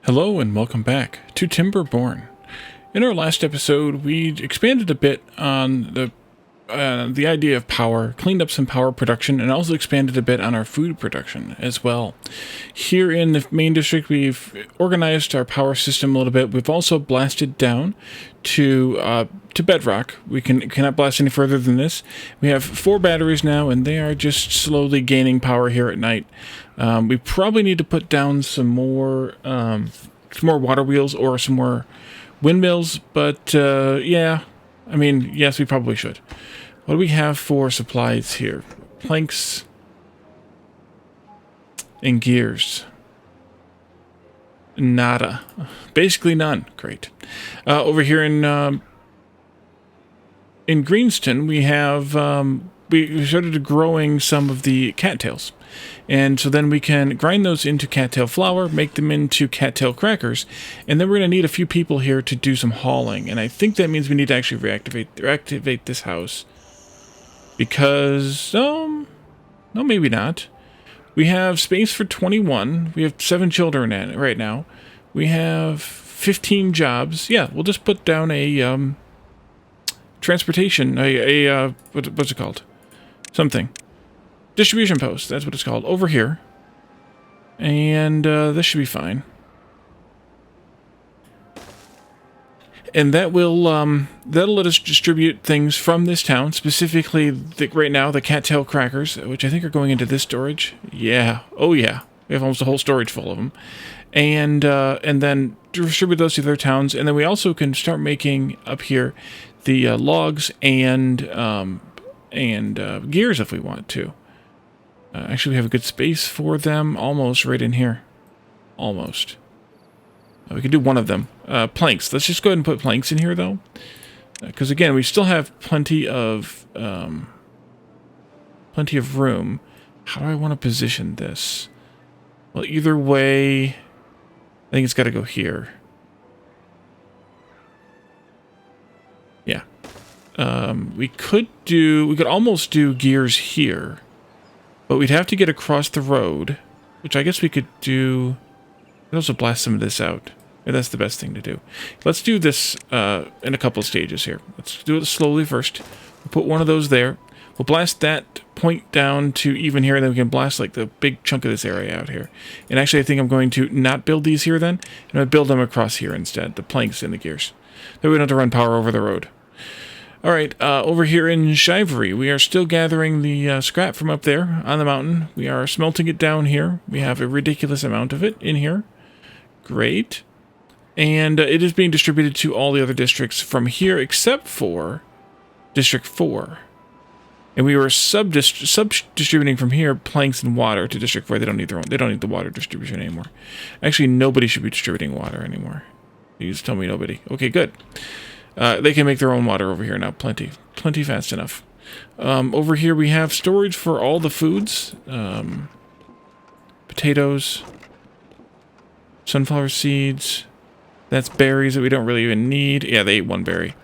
Hello and welcome back to Timberborn. In our last episode, we expanded a bit on the idea of power, cleaned up some power production, and also expanded a bit on our food production as well. Here in the main district, we've organized our power system a little bit. We've also blasted down to bedrock. We cannot blast any further than this. We have 4 batteries now, and they are just slowly gaining power here at night. We probably need to put down some more water wheels or some more windmills, but yeah, I mean, yes, we probably should. What do we have for supplies here? Planks and gears. Nada. Basically none. Great. Over here in Greenston, we have we started growing some of the cattails. And so then we can grind those into cattail flour, make them into cattail crackers, and then we're going to need a few people here to do some hauling. And I think that means we need to actually reactivate this house. Because, no, maybe not. We have space for 21. We have 7 children in it right now. We have 15 jobs. Yeah, we'll just put down a transportation, what's it called? Something. Distribution post, that's what it's called, over here. And this should be fine. And that will that'll let us distribute things from this town, specifically right now the cattail crackers, which I think are going into this storage. Yeah, oh yeah, we have almost a whole storage full of them, and then distribute those to other towns, and then we also can start making up here the logs and gears if we want to. Actually, we have a good space for them, almost right in here, almost. We could do one of them. Planks. Let's just go ahead and put planks in here, though. Because, again, we still have plenty of room. How do I want to position this? Well, either way, I think it's got to go here. Yeah. We could almost do gears here. But we'd have to get across the road, which I guess we could do. We'd also blast some of this out. Yeah, that's the best thing to do. Let's do this in a couple of stages here. Let's do it slowly first. We'll put one of those there. We'll blast that point down to even here, and then we can blast like the big chunk of this area out here. And actually, I think I'm going to not build these here then, and I'll build them across here instead, the planks and the gears. Then we don't have to run power over the road. All right, over here in Shivery, we are still gathering the scrap from up there on the mountain. We are smelting it down here. We have a ridiculous amount of it in here. Great. And it is being distributed to all the other districts from here, except for District 4. And we were sub-distributing from here planks and water to District 4. They don't need the water distribution anymore. Actually, nobody should be distributing water anymore. You just tell me nobody. Okay, good. They can make their own water over here now. Plenty fast enough. Over here we have storage for all the foods. Potatoes. Sunflower seeds. That's berries that we don't really even need. Yeah, they ate 1 berry.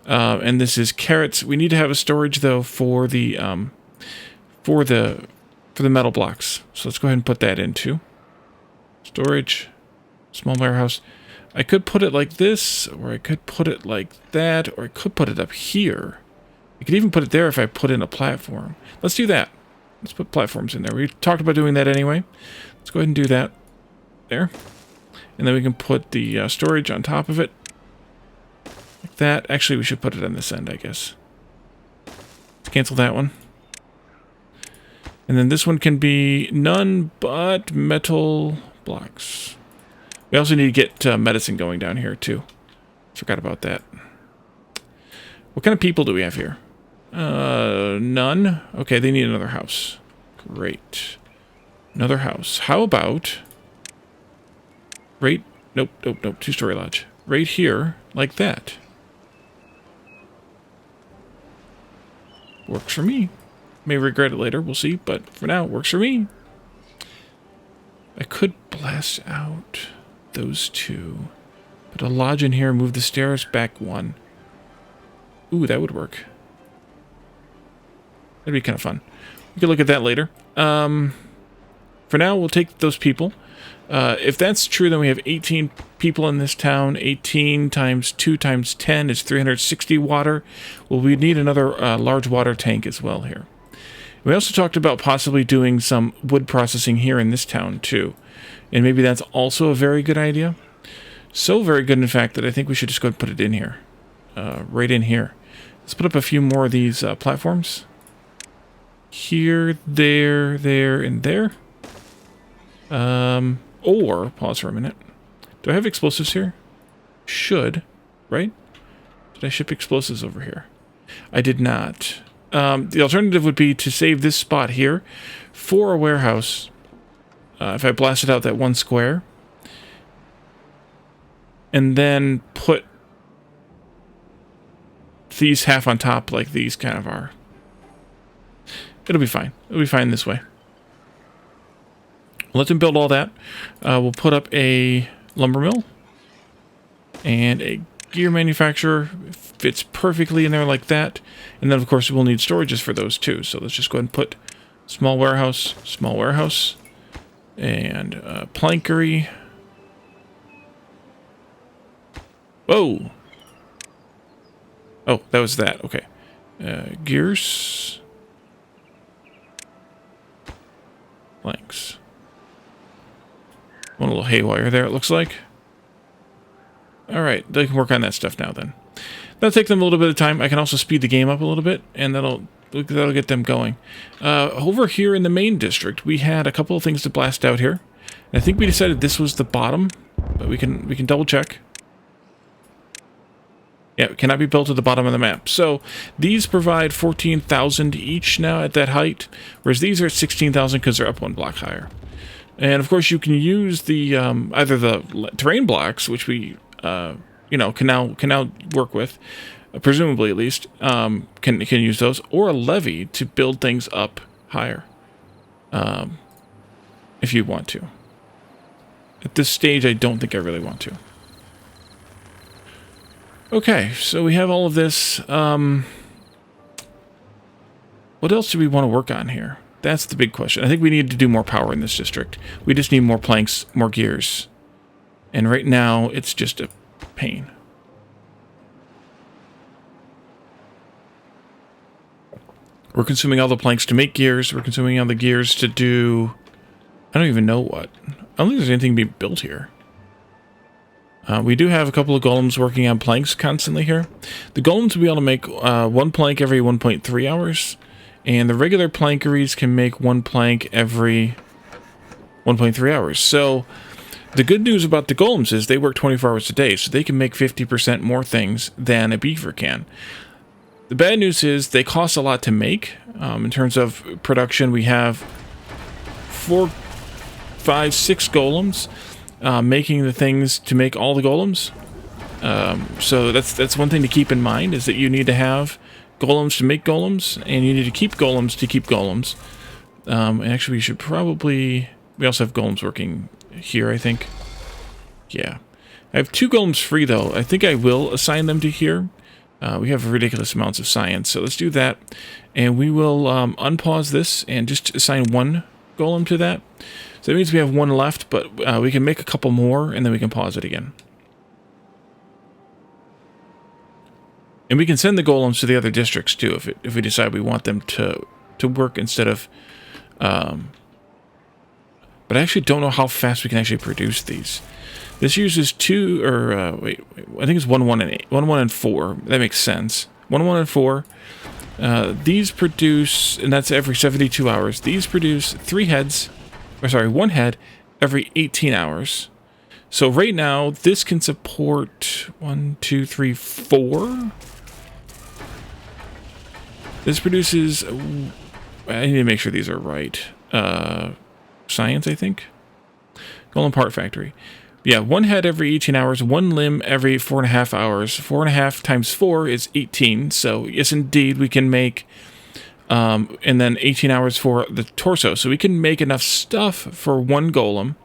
And this is carrots. We need to have a storage though for the metal blocks. So let's go ahead and put that into storage. Small warehouse. I could put it like this, or I could put it like that, or I could put it up here. I could even put it there if I put in a platform. Let's do that. Let's put platforms in there. We talked about doing that anyway. Let's go ahead and do that. There. And then we can put the storage on top of it. Like that. Actually, we should put it on this end, I guess. Let's cancel that one. And then this one can be none but metal blocks. We also need to get medicine going down here, too. Forgot about that. What kind of people do we have here? None. Okay, they need another house. Great. Another house. How about... Nope. 2-story lodge. Right here, like that. Works for me. May regret it later, we'll see. But for now, works for me. I could blast out those 2. Put a lodge in here, move the stairs back 1. Ooh, that would work. That'd be kind of fun. We could look at that later. For now, we'll take those people. If that's true, then we have 18 people in this town. 18 times 2 times 10 is 360 water. Well, we need another large water tank as well here. We also talked about possibly doing some wood processing here in this town, too. And maybe that's also a very good idea. So very good, in fact, that I think we should just go ahead and put it in here. Right in here. Let's put up a few more of these platforms. Here, there, and there. Or, pause for a minute. Do I have explosives here? Should, right? Did I ship explosives over here? I did not. The alternative would be to save this spot here for a warehouse. If I blasted out that one square. And then put these half on top like these kind of are. It'll be fine. It'll be fine this way. Let them build all that. We'll put up a lumber mill. And a gear manufacturer. Fits perfectly in there like that. And then, of course, we'll need storages for those too. So let's just go ahead and put small warehouse, and plankery. Whoa! Oh, that was that. Okay. Gears. Planks. One little haywire there, it looks like. Alright, they can work on that stuff now then. That'll take them a little bit of time. I can also speed the game up a little bit, and that'll get them going. Over here in the main district, we had a couple of things to blast out here. And I think we decided this was the bottom, but we can double check. Yeah, it cannot be built at the bottom of the map. So these provide 14,000 each now at that height, whereas these are at 16,000 because they're up one block higher. And of course, you can use the either the terrain blocks, which we can now work with, presumably at least, can use those, or a levee to build things up higher, if you want to. At this stage, I don't think I really want to. Okay, so we have all of this. What else do we want to work on here? That's the big question. I think we need to do more power in this district. We just need more planks, more gears. And right now, it's just a pain. We're consuming all the planks to make gears. We're consuming all the gears to do... I don't even know what. I don't think there's anything being built here. We do have a couple of golems working on planks constantly here. The golems will be able to make one plank every 1.3 hours. And the regular plankeries can make one plank every 1.3 hours. So the good news about the golems is they work 24 hours a day. So they can make 50% more things than a beaver can. The bad news is they cost a lot to make. In terms of production, we have 4, 5, 6 golems. Making the things to make all the golems. So that's one thing to keep in mind, is that you need to have golems to make golems, and you need to keep golems to keep golems. And actually, we should probably... We also have golems working here, I think. Yeah. I have 2 golems free, though. I think I will assign them to here. We have ridiculous amounts of science, so let's do that. And we will unpause this and just assign 1 golem to that. So that means we have 1 left, but we can make a couple more, and then we can pause it again. And we can send the golems to the other districts, too, if we decide we want them to work instead of... But I actually don't know how fast we can actually produce these. This uses 2, or... wait, I think it's 1, 1, and 8. 1, 1, and 4. That makes sense. 1, 1, and 4. These produce... And that's every 72 hours. These produce 3 heads... Or sorry, 1 head every 18 hours. So right now, this can support 1, 2, 3, 4. This produces... I need to make sure these are right. Science, I think. Golem Part Factory. Yeah, 1 head every 18 hours, 1 limb every 4.5 hours. 4.5 times 4 is 18. So yes, indeed, we can make... and then 18 hours for the torso. So we can make enough stuff for 1 golem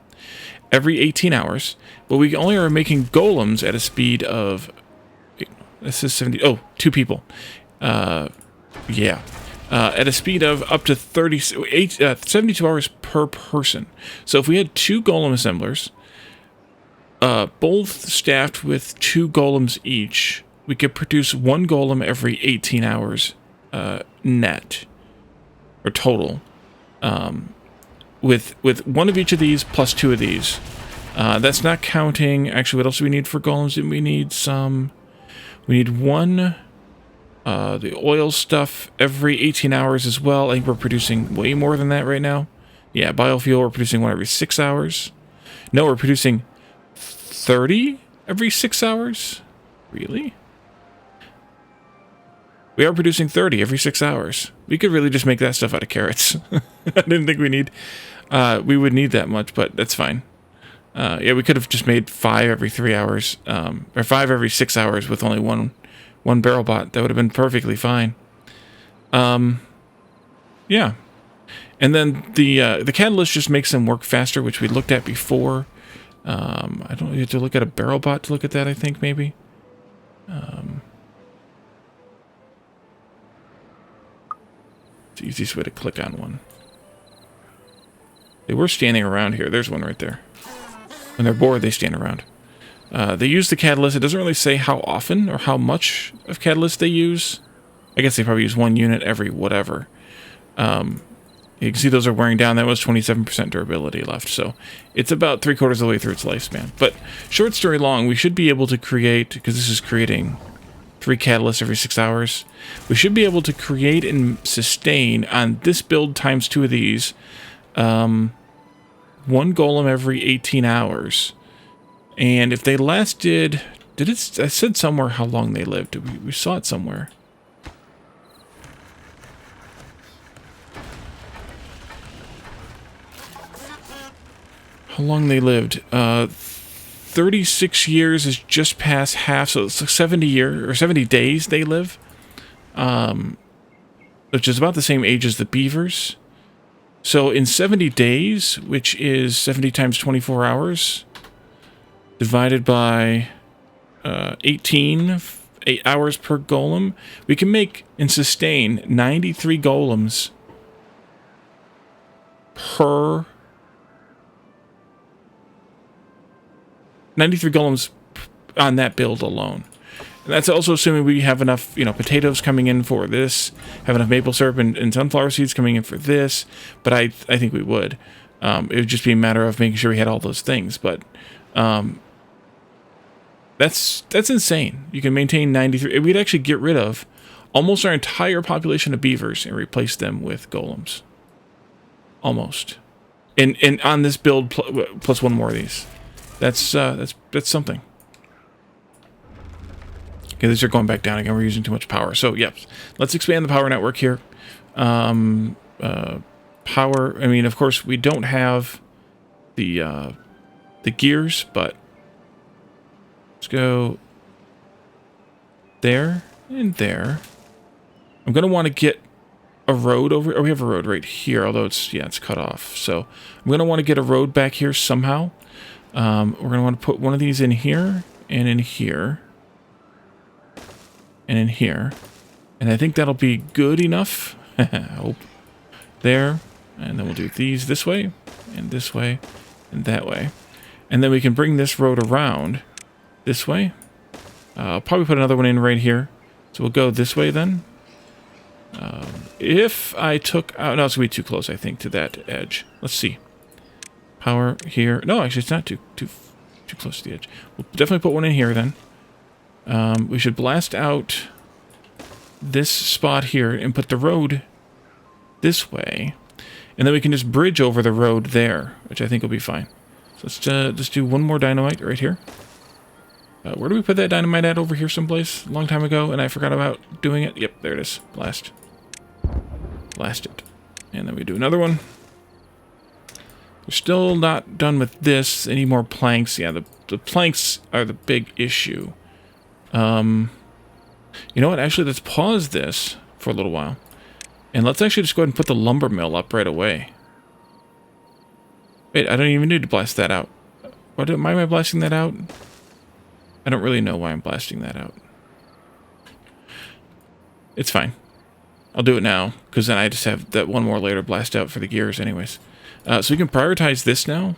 every 18 hours. But we only are making golems at a speed of... This is 70... Oh, 2 people. Yeah. at a speed of up to 72 hours per person. So if we had 2 golem assemblers, both staffed with 2 golems each, we could produce 1 golem every 18 hours net, or total. With one of each of these plus 2 of these. That's not counting, actually, what else do we need for golems? We need 1, the oil stuff every 18 hours as well. I think we're producing way more than that right now. Yeah, biofuel, we're producing 1 every 6 hours. No, we're producing 30 every 6 hours? Really? We are producing 30 every 6 hours. We could really just make that stuff out of carrots. I didn't think we would need that much, but that's fine. Yeah, we could have just made 5 every 3 hours, or 5 every 6 hours with only one barrel bot. That would have been perfectly fine. Yeah. And then the catalyst just makes them work faster, which we looked at before. I don't need to look at a barrel bot to look at that, I think, maybe. It's the easiest way to click on one. They were standing around here. There's one right there. When they're bored, they stand around. They use the catalyst. It doesn't really say how often or how much of catalyst they use. I guess they probably use 1 unit every whatever. You can see those are wearing down. That was 27% durability left. So it's about 3/4 of the way through its lifespan. But short story long, we should be able to create, because this is creating 3 catalysts every 6 hours. We should be able to create and sustain on this build times 2 of these, 1 golem every 18 hours. And if they lasted, I said somewhere how long they lived. We saw it somewhere. How long they lived? 36 years is just past half, so it's like 70 days they live, which is about the same age as the beavers. So in 70 days, which is 70 times 24 hours, divided by 18, 8 hours per golem, we can make and sustain 93 golems per 93 golems on that build alone. And that's also assuming we have enough, potatoes coming in for this, have enough maple syrup and sunflower seeds coming in for this, but I think we would. It would just be a matter of making sure we had all those things, but that's insane. You can maintain 93. We'd actually get rid of almost our entire population of beavers and replace them with golems. Almost. And on this build plus 1 more of these. That's something. Okay, these are going back down again. We're using too much power. So, yep. Let's expand the power network here. Power. I mean, of course, we don't have the gears, but let's go there and there. I'm going to want to get a road over. Oh, we have a road right here, although it's cut off. So I'm going to want to get a road back here somehow. We're going to want to put one of these in here, and in here, and in here. And I think that'll be good enough. I hope. There. And then we'll do these this way, and that way. And then we can bring this road around this way. I'll probably put another one in right here. So we'll go this way then. If I took out... No, it's going to be too close, I think, to that edge. Let's see. Power here. No, actually, it's not too close to the edge. We'll definitely put one in here then. We should blast out this spot here and put the road this way. And then we can just bridge over the road there, which I think will be fine. So let's just do one more dynamite right here. Where do we put that dynamite at? Over here someplace? A long time ago, and I forgot about doing it. Yep, there it is. Blast. Blast it. And then we do another one. We're still not done with this. Any more planks? Yeah, the planks are the big issue. You know what? Actually, let's pause this for a little while. And let's actually just go ahead and put the lumber mill up right away. Wait, I don't even need to blast that out. Why am I blasting that out? I don't really know why I'm blasting that out. It's fine. I'll do it now, because then I just have that one more later blast out for the gears anyways. So we can prioritize this now.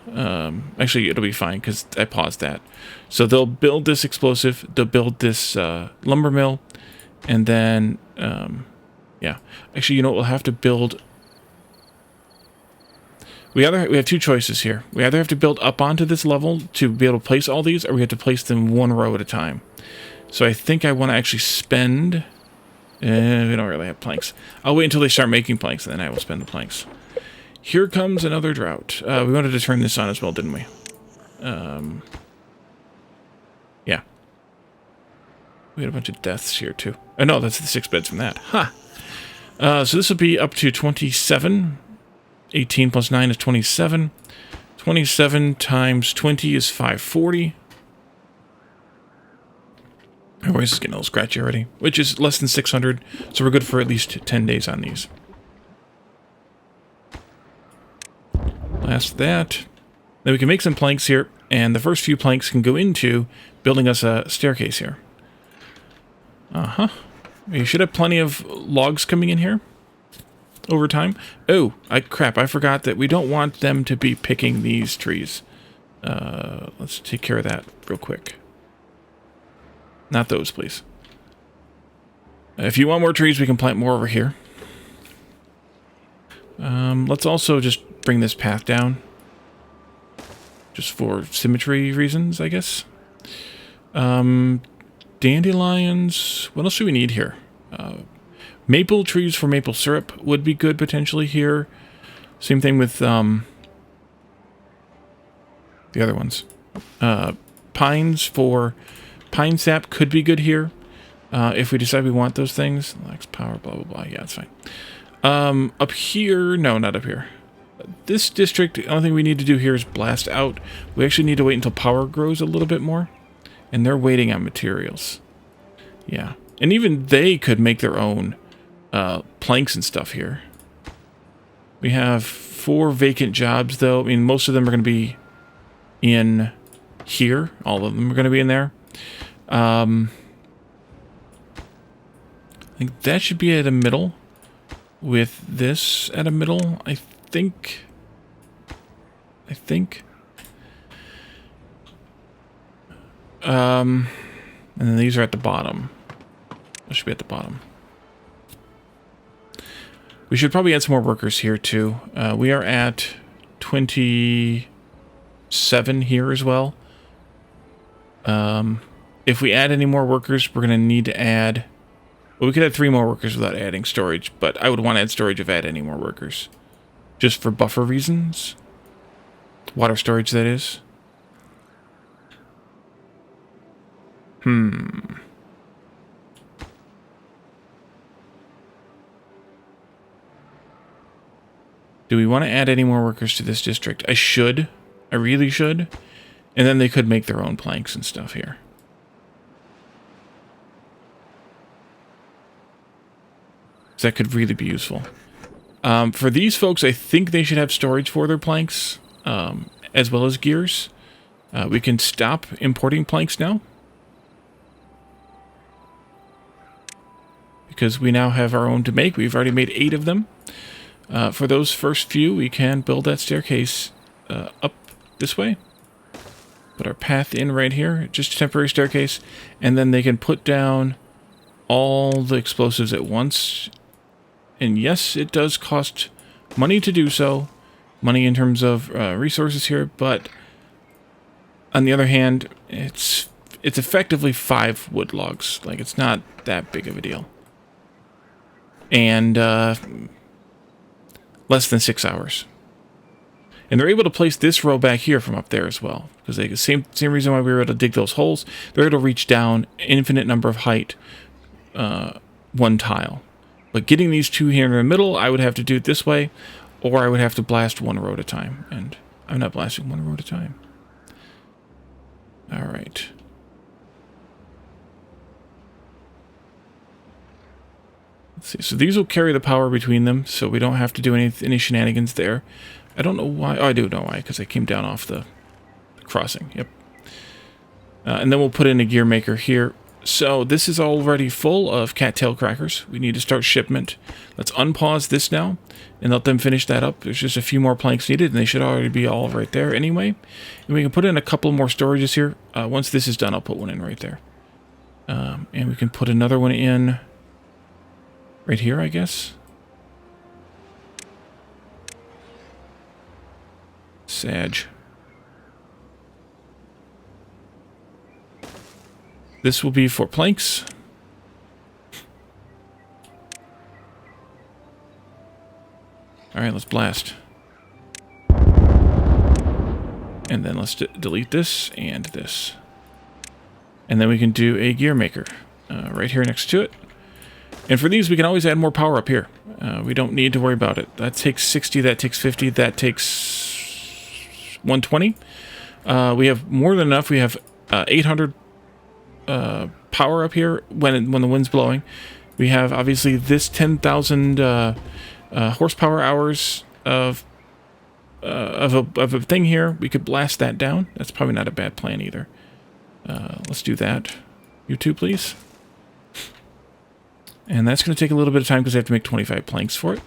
Actually, it'll be fine, because I paused that. So they'll build this explosive, they'll build this lumber mill, and then, yeah. Actually, you know what, we'll have to build... We have two choices here. We either have to build up onto this level to be able to place all these, or we have to place them one row at a time. So I think I want to actually spend... we don't really have planks. I'll wait until they start making planks, and then I will spend the planks. Here comes another drought. We wanted to turn this on as well, didn't we? Yeah. We had a bunch of deaths here, too. Oh, no, that's the 6 beds from that. Ha! So this will be up to 27. 18 plus 9 is 27. 27 times 20 is 540. My voice is getting a little scratchy already, which is less than 600, so we're good for at least 10 days on these. Last that. Then we can make some planks here, and the first few planks can go into building us a staircase here. Uh-huh. We should have plenty of logs coming in here over time. Oh, crap, I forgot that we don't want them to be picking these trees. Let's take care of that real quick. Not those, please. If you want more trees, we can plant more over here. Let's also just bring this path down. Just for symmetry reasons, I guess. Dandelions. What else do we need here? Maple trees for maple syrup would be good potentially here. Same thing with the other ones. Pines for pine sap could be good here. If we decide we want those things. Max power, blah, blah, blah. Yeah, it's fine. Up here, no, not up here. This district, the only thing we need to do here is blast out. We actually need to wait until power grows a little bit more. And they're waiting on materials. Yeah. And even they could make their own planks and stuff here. We have 4 vacant jobs, though. I mean, most of them are going to be in here. All of them are going to be in there. I think that should be at a middle. With this at a middle, I think. And then these are at the bottom. That should be at the bottom. We should probably add some more workers here, too. We are at 27 here as well. If we add any more workers, we're going to need to add... Well, we could add 3 more workers without adding storage, but I would want to add storage if I add any more workers. Just for buffer reasons. Water storage, that is. Do we want to add any more workers to this district? I should. I really should. And then they could make their own planks and stuff here. So that could really be useful. For these folks, I think they should have storage for their planks, as well as gears. We can stop importing planks now. Because we now have our own to make. We've already made 8 of them. For those first few, we can build that staircase up this way. Put our path in right here, just a temporary staircase. And then they can put down all the explosives at once. And yes, it does cost money to do so. Money in terms of resources here, but on the other hand, it's effectively 5 wood logs. Like, it's not that big of a deal. And less than 6 hours. And they're able to place this row back here from up there as well. Because they same reason why we were able to dig those holes. They're able to reach down infinite number of height, 1 tile. But getting these 2 here in the middle, I would have to do it this way, or I would have to blast 1 row at a time. And I'm not blasting 1 row at a time. All right. Let's see. So these will carry the power between them, so we don't have to do any shenanigans there. I don't know why. Oh, I do know why, because I came down off the crossing. Yep. And then we'll put in a gear maker here. So this is already full of cattail crackers. We need to start shipment. Let's unpause this now and let them finish that up. There's just a few more planks needed, and they should already be all right there anyway. And we can put in a couple more storages here. Once this is done, I'll put one in right there. And we can put another one in right here, I guess. Sag. This will be for planks. Alright, let's blast. And then let's delete this and this. And then we can do a gear maker right here next to it. And for these, we can always add more power up here. We don't need to worry about it. That takes 60, that takes 50, that takes 120. We have more than enough. We have 800 power up here when the wind's blowing. We have obviously this 10,000 horsepower hours of a thing here. We could blast that down. That's probably not a bad plan either. Let's do that. You too, please. And that's going to take a little bit of time because I have to make 25 planks for it.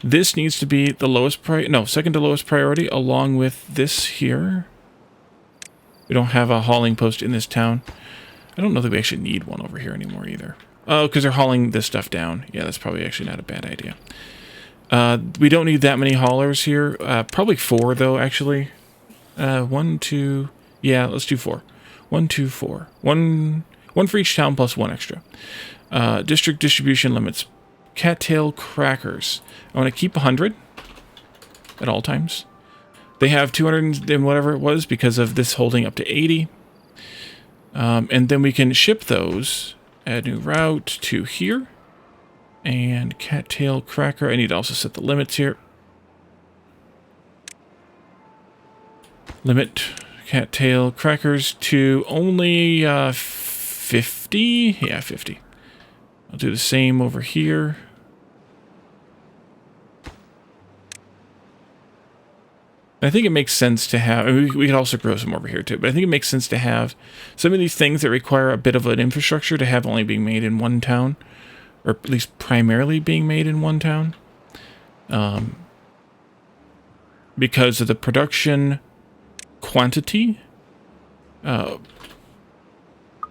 This needs to be the lowest second to lowest priority, along with this here. We don't have a hauling post in this town. I don't know that we actually need one over here anymore either. Oh, because they're hauling this stuff down. Yeah, that's probably actually not a bad idea. We don't need that many haulers here. Probably 4, though, actually. 1, 2... Yeah, let's do 4. 1, 2, 4. One for each town plus 1 extra. District distribution limits. Cattail crackers. I want to keep 100 at all times. They have 200 and whatever it was because of this holding up to 80. And then we can ship those. Add new route to here. And cattail cracker. I need to also set the limits here. Limit cattail crackers to only 50. Yeah, 50. I'll do the same over here. I think it makes sense to have, I mean, we could also grow some over here too, but I think it makes sense to have some of these things that require a bit of an infrastructure to have only being made in one town, or at least primarily being made in one town. Because of the production quantity, then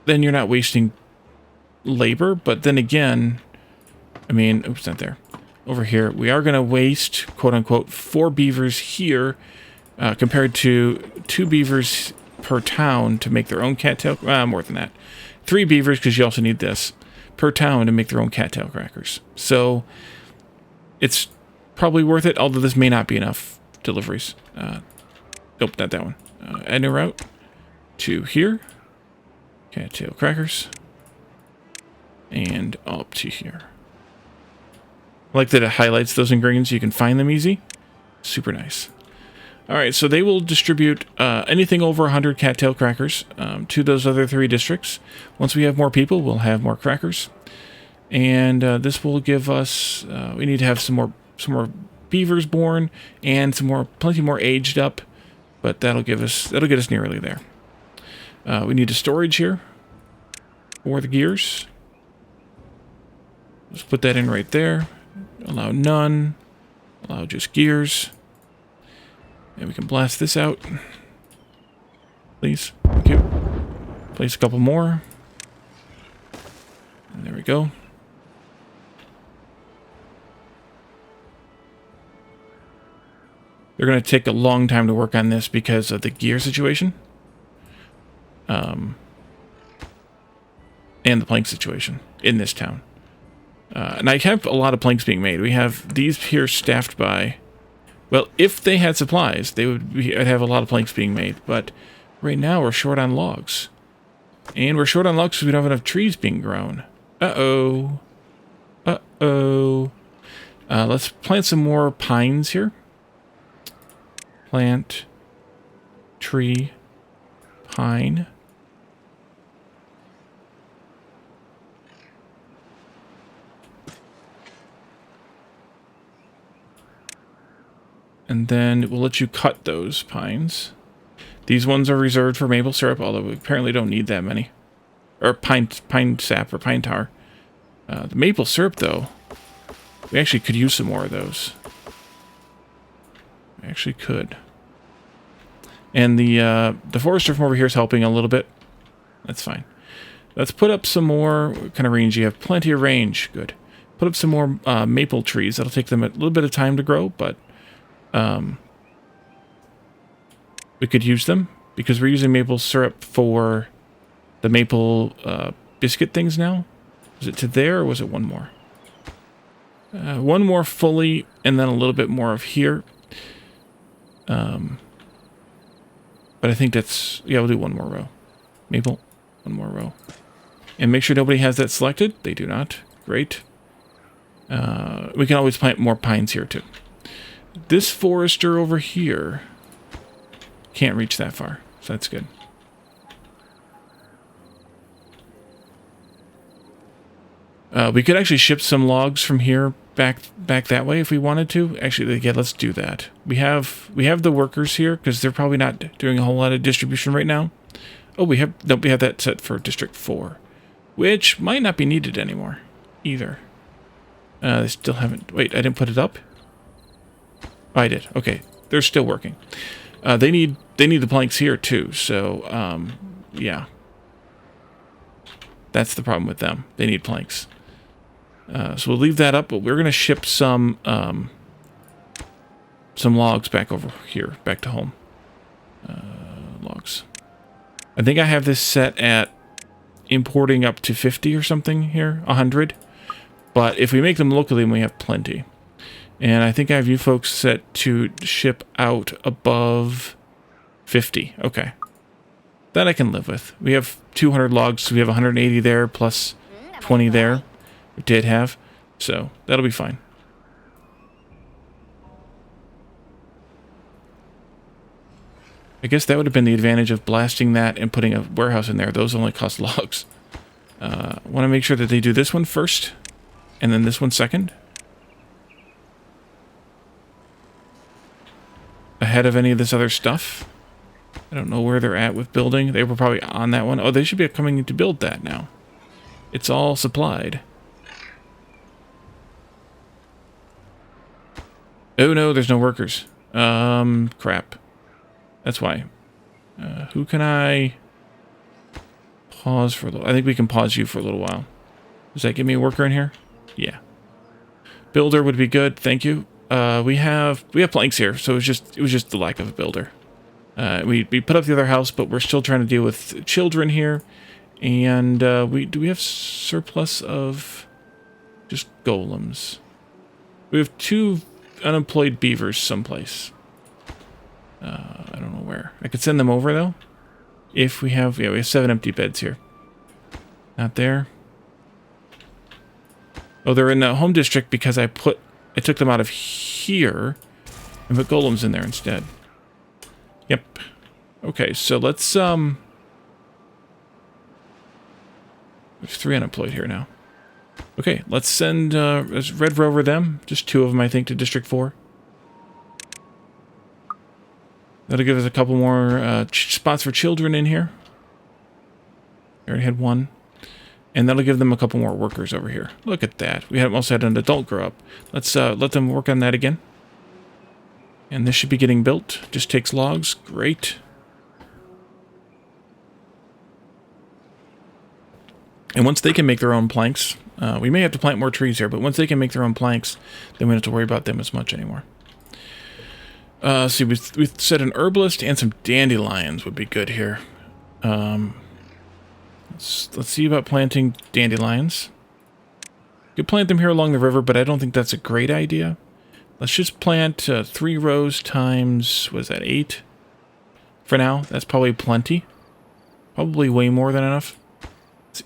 you're not wasting labor, but then again, I mean, oops, not there. Over here, we are going to waste, quote-unquote, 4 beavers here, compared to 2 beavers per town to make their own cattail... more than that. 3 beavers, because you also need this, per town to make their own cattail crackers. So, it's probably worth it, although this may not be enough deliveries. Nope, not that one. Add new route to here. Cattail crackers. And up to here. I like that it highlights those ingredients. You can find them easy. Super nice. Alright, so they will distribute anything over 100 cattail crackers to those other 3 districts. Once we have more people, we'll have more crackers. And this will give us... we need to have some more beavers born and plenty more aged up. But that'll get us nearly there. We need a storage here for the gears. Let's put that in right there. Allow none. Allow just gears. And we can blast this out. Please. Thank you. Place a couple more. And there we go. They're going to take a long time to work on this because of the gear situation. And the plank situation in this town. And I have a lot of planks being made. We have these here staffed by... Well, if they had supplies, I'd have a lot of planks being made. But right now we're short on logs. And we're short on logs because we don't have enough trees being grown. Uh-oh. Uh-oh. Let's plant some more pines here. Plant. Tree. Pine. And then we'll let you cut those pines. These ones are reserved for maple syrup, although we apparently don't need that many. or pine sap or pine tar. The maple syrup, though, we actually could use some more of those. We actually could. And the forester from over here is helping a little bit. That's fine. Let's put up some more. What kind of range? You have plenty of range. Good. Put up some more maple trees. That'll take them a little bit of time to grow, but we could use them because we're using maple syrup for the maple biscuit things now. Was it to there or was it one more? One more fully and then a little bit more of here. But I think that's... Yeah, we'll do one more row. Maple, one more row. And make sure nobody has that selected. They do not. Great. We can always plant more pines here, too. This forester over here can't reach that far, so that's good. We could actually ship some logs from here back that way if we wanted to. Actually, yeah, let's do that. We have the workers here because they're probably not doing a whole lot of distribution right now. Oh, we have that set for District 4, which might not be needed anymore either. They still haven't... Wait, I didn't put it up? Oh, I did. Okay, they're still working. They need the planks here too, so yeah. That's the problem with them. They need planks. So we'll leave that up, but we're going to ship some logs back over here, back to home. Logs. I think I have this set at importing up to 50 or something here, 100. But if we make them locally, we have plenty. And I think I have you folks set to ship out above 50. Okay. That I can live with. We have 200 logs, so we have 180 there, plus 20 there. We did have. So, that'll be fine. I guess that would have been the advantage of blasting that and putting a warehouse in there. Those only cost logs. I want to make sure that they do this one first, and then this one second. Ahead of any of this other stuff. I don't know where they're at with building. They were probably on that one. Oh, they should be coming in to build that now. It's all supplied. Oh no, there's no workers. Crap. That's why. Who can I pause for a little? I think we can pause you for a little while. Does that give me a worker in here? Yeah. Builder would be good. Thank you. We have planks here, so it was just the lack of a builder. We put up the other house, but we're still trying to deal with children here, and do we have surplus of just golems? We have 2 unemployed beavers someplace. I don't know where. I could send them over though. If we have, yeah, we have 7 empty beds here. Not there. Oh, they're in the home district because I took them out of here and put golems in there instead. Yep. Okay, so let's, there's 3 unemployed here now. Okay, let's send, Red Rover them. Just 2 of them, I think, to District 4. That'll give us a couple more, spots for children in here. We already had 1. And that'll give them a couple more workers over here. Look at that. We also had an adult grow up. Let's let them work on that again. And this should be getting built. Just takes logs. Great. And once they can make their own planks, we may have to plant more trees here, but once they can make their own planks, then we don't have to worry about them as much anymore. See, we said an herbalist and some dandelions would be good here. Let's see about planting dandelions. You could plant them here along the river, but I don't think that's a great idea. Let's just plant 3 rows times, what is that, 8? For now, that's probably plenty. Probably way more than enough.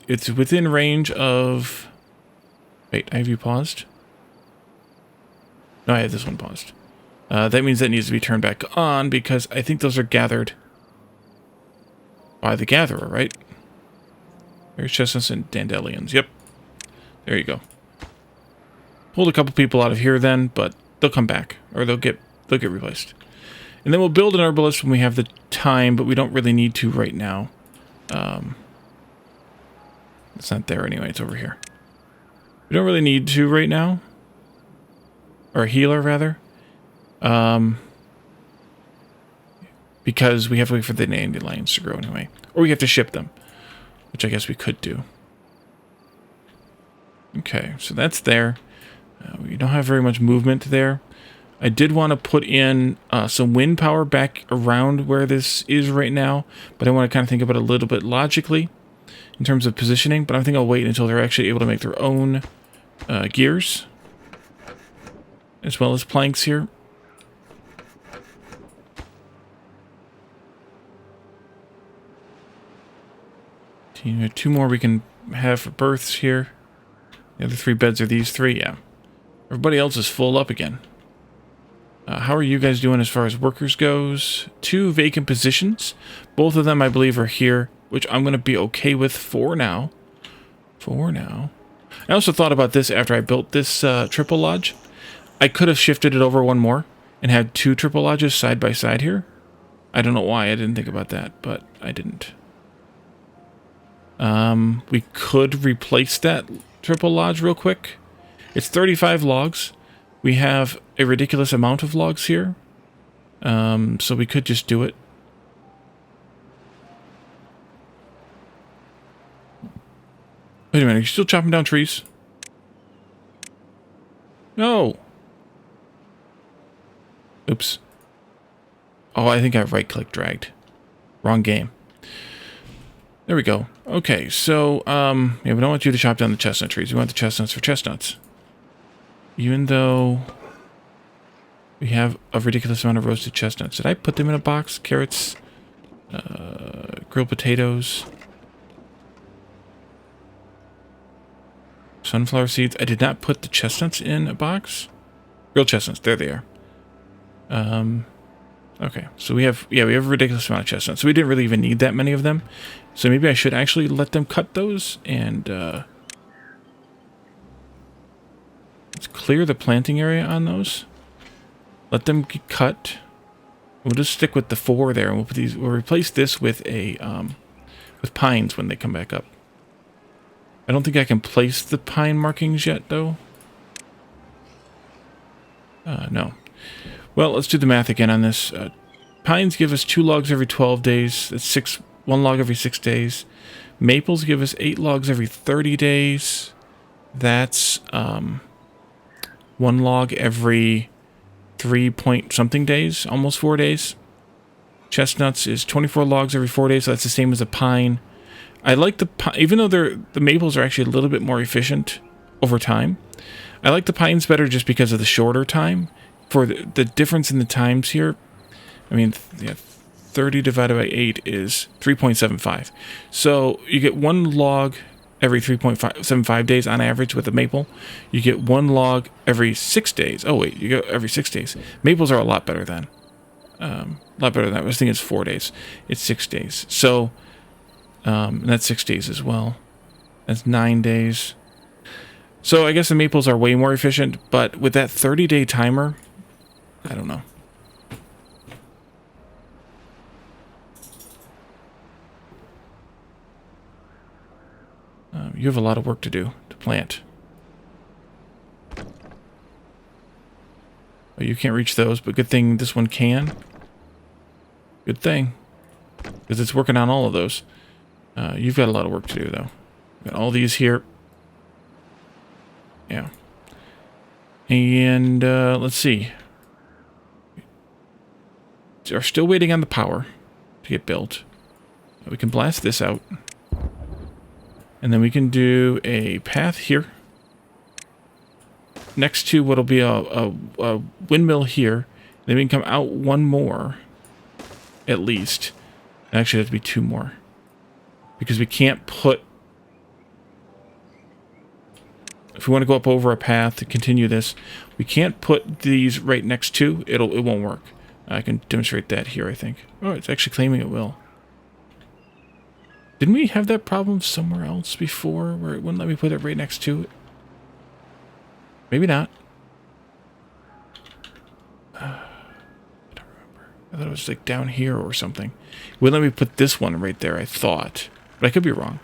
It's within range of... Wait, have you paused? No, I have this one paused. That means that needs to be turned back on because I think those are gathered by the gatherer, right? There's chestnuts and dandelions. Yep. There you go. Pulled a couple people out of here then, but they'll come back. Or they'll get replaced. And then we'll build an herbalist when we have the time, but we don't really need to right now. It's not there anyway. It's over here. We don't really need to right now. Or a healer, rather. Because we have to wait for the dandelions to grow anyway. Or we have to ship them. Which I guess we could do. Okay, so that's there. We don't have very much movement there. I did want to put in some wind power back around where this is right now, but I want to kind of think about it a little bit logically in terms of positioning, but I think I'll wait until they're actually able to make their own gears, as well as planks here. Two more we can have for berths here. The other 3 beds are these 3, yeah. Everybody else is full up again. How are you guys doing as far as workers goes? 2 vacant positions. Both of them, I believe, are here, which I'm going to be okay with for now. For now. I also thought about this after I built this triple lodge. I could have shifted it over one more and had 2 triple lodges side by side here. I don't know why I didn't think about that, but I didn't. We could replace that triple lodge real quick. It's 35 logs. We have a ridiculous amount of logs here. So we could just do it. Wait a minute, are you still chopping down trees? No. Oops. Oh, I think I right-click dragged. Wrong game. There we go. Okay, so, yeah, we don't want you to chop down the chestnut trees. We want the chestnuts for chestnuts. Even though we have a ridiculous amount of roasted chestnuts. Did I put them in a box? Carrots, grilled potatoes, sunflower seeds. I did not put the chestnuts in a box. Grilled chestnuts, there they are. Okay, so we have a ridiculous amount of chestnuts. So we didn't really even need that many of them. So maybe I should actually let them cut those and let's clear the planting area on those. Let them get cut. We'll just stick with the 4 there, and we'll replace this with a with pines when they come back up. I don't think I can place the pine markings yet, though. No. Well, let's do the math again on this. Pines give us 2 logs every 12 days. That's 1 log every 6 days. Maples give us 8 logs every 30 days. That's 1 log every 3-point-something days, almost 4 days. Chestnuts is 24 logs every 4 days, so that's the same as a pine. I like the pine, even though the maples are actually a little bit more efficient over time. I like the pines better just because of the shorter time. For the difference in the times here, I mean, yeah, 30 divided by 8 is 3.75. So you get 1 log every 3.75 days on average with a maple. You get 1 log every 6 days. Oh, wait, you get every 6 days. Maples are a lot better than. A lot better than that. I was thinking it's 4 days. It's 6 days. So, and that's 6 days as well. That's 9 days. So I guess the maples are way more efficient, but with that 30-day timer, I don't know. You have a lot of work to do to plant. Oh, you can't reach those, but good thing this one can. Good thing. Because it's working on all of those. You've got a lot of work to do, though. Got all these here. Yeah. And, let's see. We're still waiting on the power to get built. We can blast this out. And then we can do a path here. Next to what'll be a windmill here. Then we can come out 1 more. At least. Actually, it has to be 2 more. Because we can't put... If we want to go up over a path to continue this, we can't put these right next to. It won't work. I can demonstrate that here, I think. Oh, it's actually claiming it will. Didn't we have that problem somewhere else before where it wouldn't let me put it right next to it? Maybe not. I don't remember. I thought it was like down here or something. It wouldn't let me put this one right there, I thought. But I could be wrong.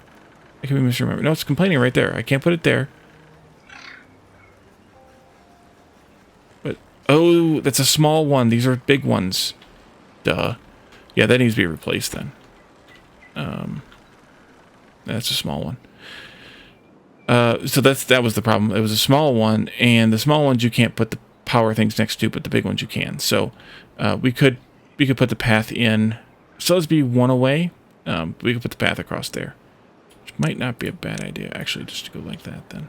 I can be misremembered. No, it's complaining right there. I can't put it there. But, oh, that's a small one. These are big ones. Duh. Yeah, that needs to be replaced then. That's a small one. So that was the problem. It was a small one, and the small ones you can't put the power things next to, but the big ones you can. So we could put the path in. So let's be one away. We could put the path across there, which might not be a bad idea actually, just to go like that then.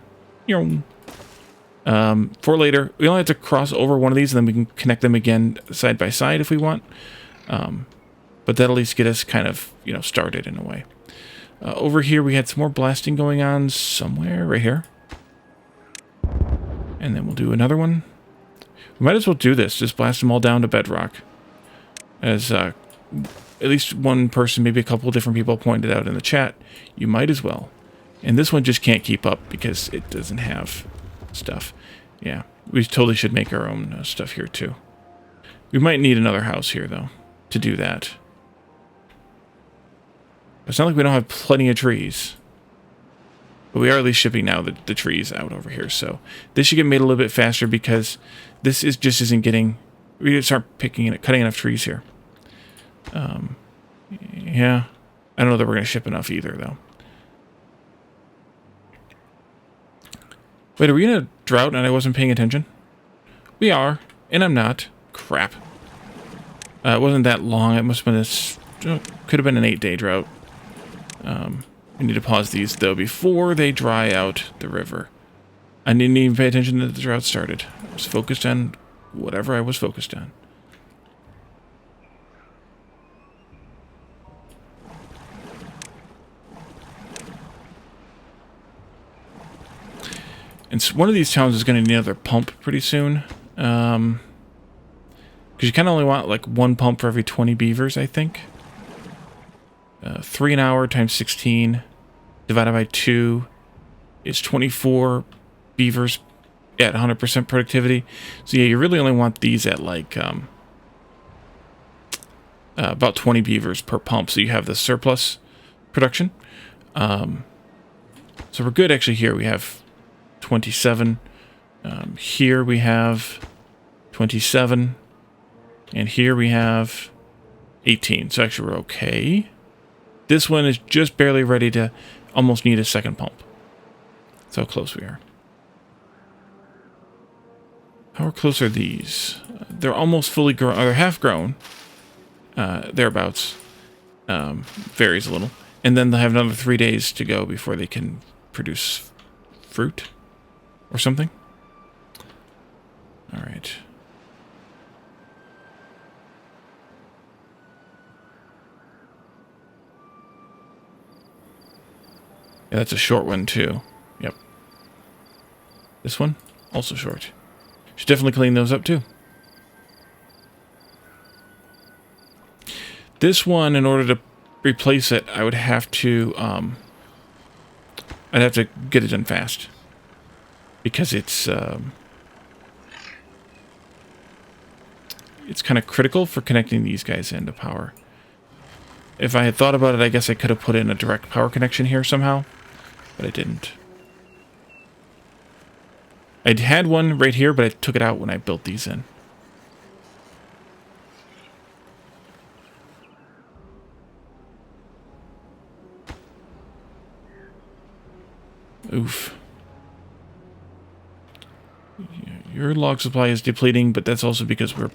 For later, we only have to cross over one of these, and then we can connect them again side by side if we want. But that'll at least get us kind of started in a way. Over here, we had some more blasting going on somewhere right here. And then we'll do another one. We might as well do this. Just blast them all down to bedrock. As at least one person, maybe a couple of different people pointed out in the chat, you might as well. And this one just can't keep up because it doesn't have stuff. Yeah, we totally should make our own stuff here too. We might need another house here, though, to do that. It's not like we don't have plenty of trees. But we are at least shipping now the trees out over here. So this should get made a little bit faster because this just isn't getting... We need to start cutting enough trees here. Yeah. I don't know that we're going to ship enough either, though. Wait, are we in a drought and I wasn't paying attention? We are, and I'm not. Crap. It wasn't that long. It must have been could have been an 8-day drought. We need to pause these, though, before they dry out the river. I didn't even pay attention that the drought started. I was focused on whatever I was focused on. And so one of these towns is going to need another pump pretty soon. Because you kind of only want like one pump for every 20 beavers, I think. 3 an hour times 16 divided by 2 is 24 beavers at 100% productivity. So yeah, you really only want these at like about 20 beavers per pump. So you have the surplus production. So we're good actually here. We have 27. Here we have 27. And here we have 18. So actually we're okay. This one is just barely ready to almost need a second pump. That's how close we are. How close are these? They're almost fully grown, or half grown. Thereabouts. Varies a little. And then they'll have another 3 days to go before they can produce fruit or something. All right. Yeah, that's a short one, too. Yep. This one, also short. Should definitely clean those up, too. This one, in order to replace it, I would have to, I'd have to get it done fast. Because it's kind of critical for connecting these guys into power. If I had thought about it, I guess I could have put in a direct power connection here somehow. But I didn't. I had one right here, but I took it out when I built these in. Oof. Your log supply is depleting, but that's also because we're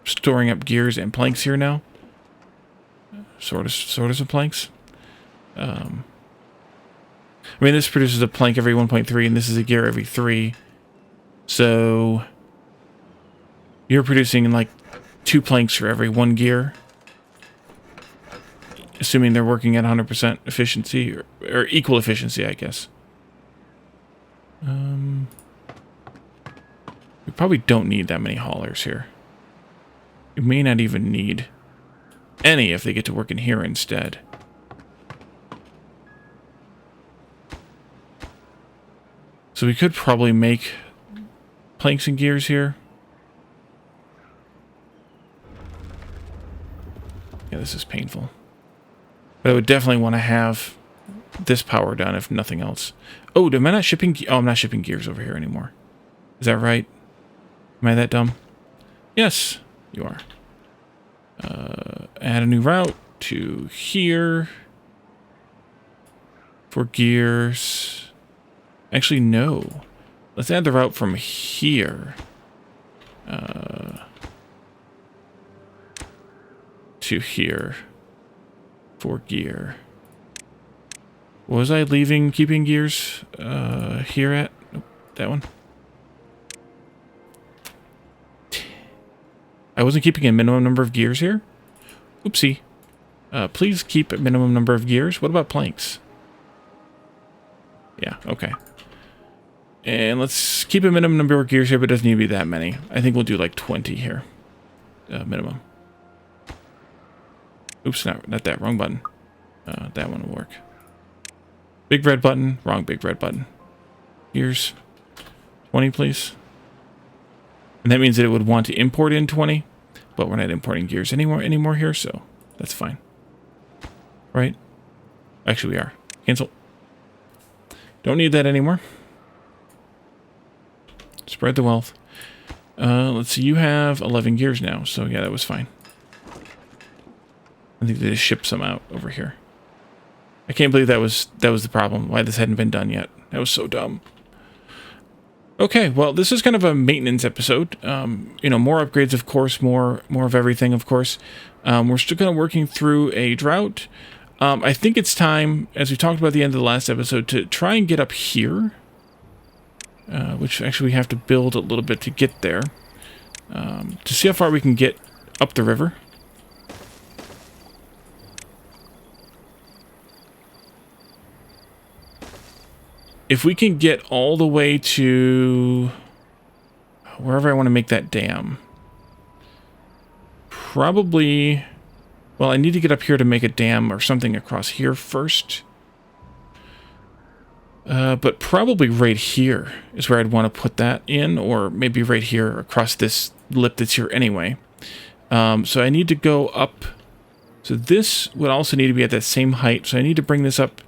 storing up gears and planks here now. Sort of some planks. I mean, this produces a plank every 1.3, and this is a gear every 3. So you're producing like 2 planks for every 1 gear. Assuming they're working at 100% efficiency, or equal efficiency, I guess. We probably don't need that many haulers here. We may not even need any if they get to work in here instead. So we could probably make planks and gears here. Yeah, this is painful. But I would definitely want to have this power done, if nothing else. Oh, am I not shipping? Oh, I'm not shipping gears over here anymore. Is that right? Am I that dumb? Yes, you are. Add a new route to here for gears. Actually, no. Let's add the route from here to here for gear. Was I keeping gears here at? Nope, that one. I wasn't keeping a minimum number of gears here? Oopsie. Please keep a minimum number of gears. What about planks? Yeah, okay. And let's keep a minimum number of gears here, but it doesn't need to be that many. I think we'll do like 20 here. Minimum. Oops, not that. Wrong button. That one will work. Big red button. Wrong big red button. Gears. 20, please. And that means that it would want to import in 20, but we're not importing gears anymore here, so that's fine. Right? Actually, we are. Cancel. Don't need that anymore. Spread the wealth. Let's see. You have 11 gears now, so yeah, that was fine. I think they just shipped some out over here. I can't believe that was the problem. Why this hadn't been done yet. That was so dumb. Okay, well, this is kind of a maintenance episode. You know, more upgrades, of course, more of everything, of course. We're still kind of working through a drought. I think it's time, as we talked about at the end of the last episode, to try and get up here. Which actually we have to build a little bit to get there. To see how far we can get up the river. If we can get all the way to wherever I want to make that dam. Probably, well, I need to get up here to make a dam or something across here first. But probably right here is where I'd want to put that in, or maybe right here across this lip that's here anyway. So I need to go up. So this would also need to be at that same height. So I need to bring this up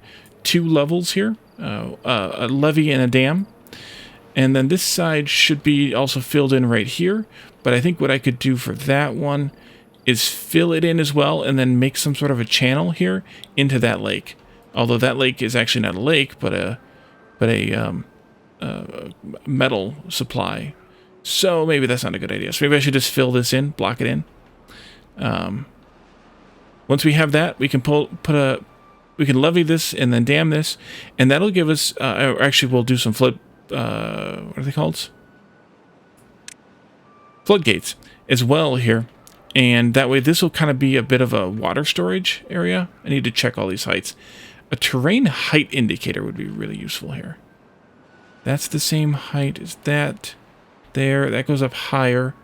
2 levels here. A levee and a dam. And then this side should be also filled in right here. But I think what I could do for that one is fill it in as well and then make some sort of a channel here into that lake. Although that lake is actually not a lake, but a metal supply. So maybe that's not a good idea. So maybe I should just fill this in, block it in. Once we have that, we can we can levee this and then dam this, and that'll give us, actually we'll do some what are they called? Floodgates as well here. And that way this will kind of be a bit of a water storage area. I need to check all these heights. A terrain height indicator would be really useful here. That's the same height as that there. That goes up higher.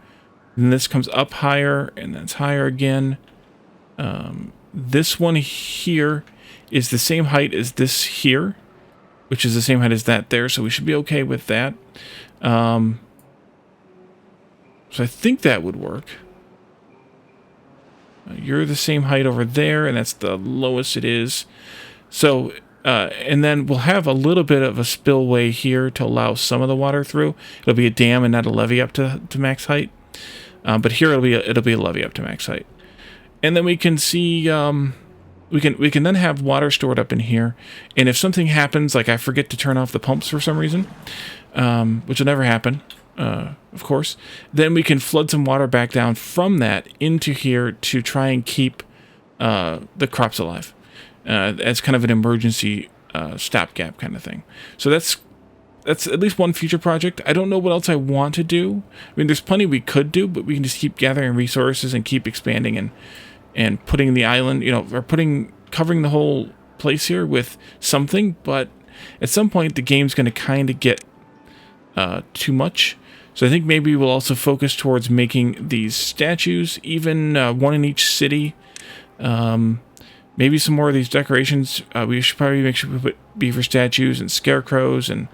Then this comes up higher, and that's higher again. This one here is the same height as this here, which is the same height as that there, so we should be okay with that. So I think that would work. You're the same height over there, and that's the lowest it is. So, and then we'll have a little bit of a spillway here to allow some of the water through. It'll be a dam and not a levee up to max height. But here it'll be a levee up to max height. And then we can see, we can then have water stored up in here. And if something happens, like I forget to turn off the pumps for some reason, which will never happen, of course, then we can flood some water back down from that into here to try and keep the crops alive. As kind of an emergency stopgap kind of thing. So that's at least one future project. I don't know what else I want to do. I mean, there's plenty we could do, but we can just keep gathering resources and keep expanding and putting the island, you know, or covering the whole place here with something. But at some point, the game's going to kind of get too much. So I think maybe we'll also focus towards making these statues, even one in each city. Maybe some more of these decorations. We should probably make sure we put beaver statues and scarecrows and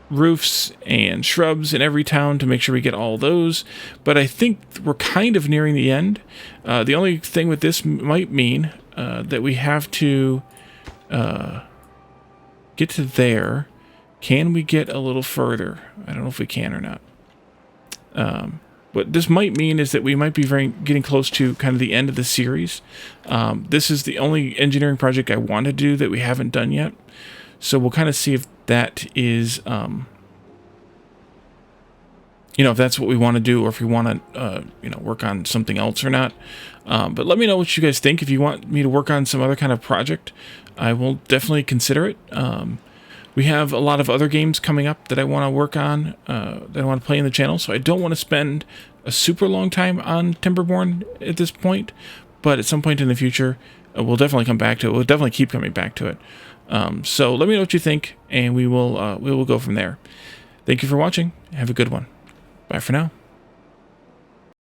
roofs and shrubs in every town to make sure we get all those. But I think we're kind of nearing the end. The only thing with this might mean that we have to get to there. Can we get a little further? I don't know if we can or not. What this might mean is that we might be getting close to kind of the end of the series. This is the only engineering project I want to do that we haven't done yet. So we'll kind of see if that is, if that's what we want to do, or if we want to, work on something else or not. But let me know what you guys think. If you want me to work on some other kind of project, I will definitely consider it. We have a lot of other games coming up that I want to work on, that I want to play in the channel, so I don't want to spend a super long time on Timberborn at this point, but at some point in the future, we'll definitely come back to it. We'll definitely keep coming back to it. So let me know what you think, and we will go from there. Thank you for watching. Have a good one. Bye for now.